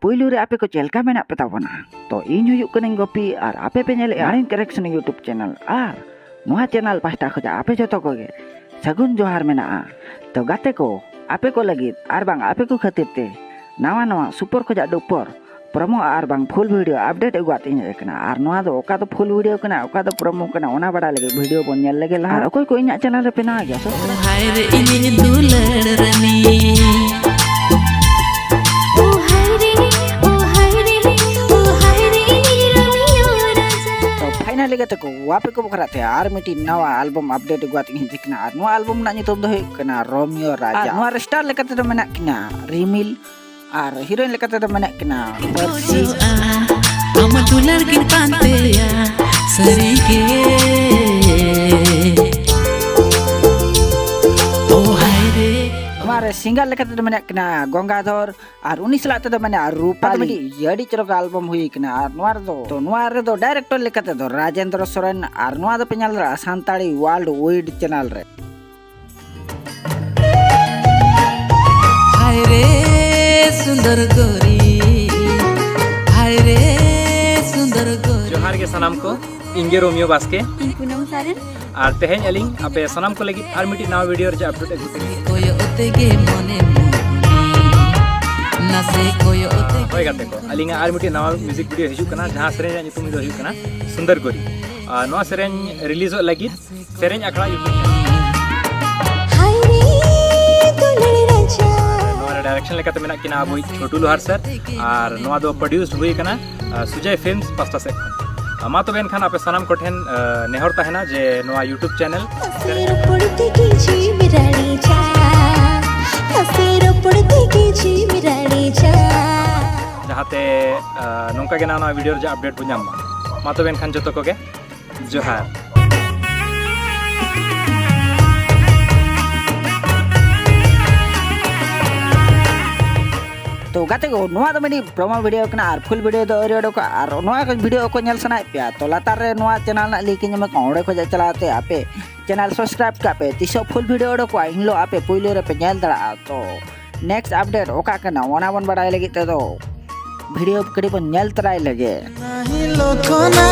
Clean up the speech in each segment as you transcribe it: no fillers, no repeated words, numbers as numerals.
पुइलू रे आपे को चेलका मेना पे ताबोना तो इन हुयुक कनें गोपी और आपे पे नेले आरिन करेक्शन यूट्यूब चैनल और नोआ चैनल पास्टा खजा आपे जतो कोगे सगुन जोहार मेना तो गाते को आपे को लगित आर बांग आपे को खातिर ते नावा नावा सुपर खजा डुपर प्रोमो आर बांग फुल वीडियो अपडेट एगुआत इन एकना आर नोआ दो ओका तो फुल वीडियो कना ओका तो प्रोमो कना ओना बड़ा लगे वीडियो बन नेल लगे ला कोई कोई इना चैनल रे पे ना गया सो हाय रे इनी दुलड़ रनी लेगते को वापे को बखराते आर मिटी नवा एल्बम अपडेट गुआत इन दिखना आर नवा एल्बम ना नितुम दो कना रोमियो राजा नवा स्टार लेकते दो मेना किना रिमिल आर हीरोइन लेकते दो मेना किना पर्सी हम दुलर किन पांते या सरी के ओ हाय रे हमारे सिंगर लेकते दो मेना किना गंगाधर आर 19 लाते दो मेना रूपाली यडी चरो का एल्बम हुई किना आर नवार दो डायरेक्टर लेकते दो राजेंद्र सोरेन आर नवा दो पेनल रा सांताड़ी वर्ल्ड वाइड चैनल रे हाय रे सुंदर गोरी हाय रे सुंदर गोरी जोहार के सनाम को इंगे रोमियो बास्के पूनम सारेन और तेहेन अलिंग आपे सनाम को लगी आर मिटी नवा वीडियो रे अपडेट अगु तक कोयो ओतेगे मने नसे कोयो ओते होय गाते को अलिंग आर मिटी नवा म्यूजिक वीडियो हिजु कना जहां सेरेन नितुम दो हिजु कना सुंदर गोरी नवा सेरेन रिलीज लगी सेरेन अखड़ा यूट्यूब हाय रे दुलड़ राजा नवा डायरेक्शन लेकाते मेना किना अबो छोटू लोहार सर और नवा दो प्रोड्यूस्ड हुई कना सुजय फिल्म्स पास्ता से मा तो बेन खान आपे सनाम कोठेन नेहर ताहेना जे नवा यूट्यूब चैनल तेरो पड़ते की जी मिराड़ी जा तेरो पड़ते की जी मिराड़ी जा जहाते नोंका के नवा वीडियो रे अपडेट बु ᱧᱟᱢ मा तो बेन खान जतो कोगे जोहार तो गाते को नोआ दो मेनी प्रोमो वीडियो कना आर फुल वीडियो दो ओरियो को आर नोआ को वीडियो को नेल सना पे तो लातार रे नोआ चैनल ना लिंक में कोड़े को चलाते आपे चैनल सब्सक्राइब का पे तिसो फुल वीडियो को इन लो आपे पुइलो रे पे नेल दड़ा तो नेक्स्ट अपडेट ओका कना ओना बन बड़ाई लगी ते तो वीडियो कड़ी बन नेल तराई लगे नहीं लोकोना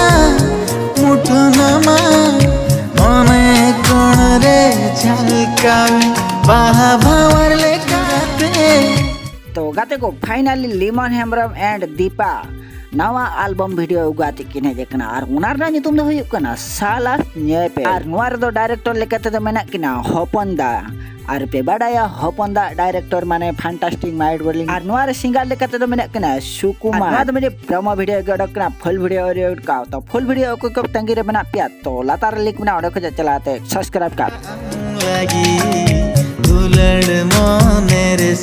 मुठना मा मने कोण रे झलकावे बाहा भावर लेकाते तो गाते को फाइनली लिमन हेम्ब्रम एंड दीपा नवा एल्बम वीडियो उगाते किने देखना और उनार ना नितुम दो हुयुक कना साला न्याय पे और नवार दो डायरेक्टर लेकते दो मेना किना होपनदा और पे बडाया होपनदा डायरेक्टर माने फैंटास्टिक माइंड वर्ल्ड और नवार सिंगर लेकते दो मेना किना सुकुमार नवा दो मेरे प्रोमो वीडियो गडकना फुल वीडियो रे का तो फुल वीडियो को कब तंगी रे बना पिया तो लातार लिंक बना ओडे को चलाते सब्सक्राइब कर लगी दुलड़ मोने रे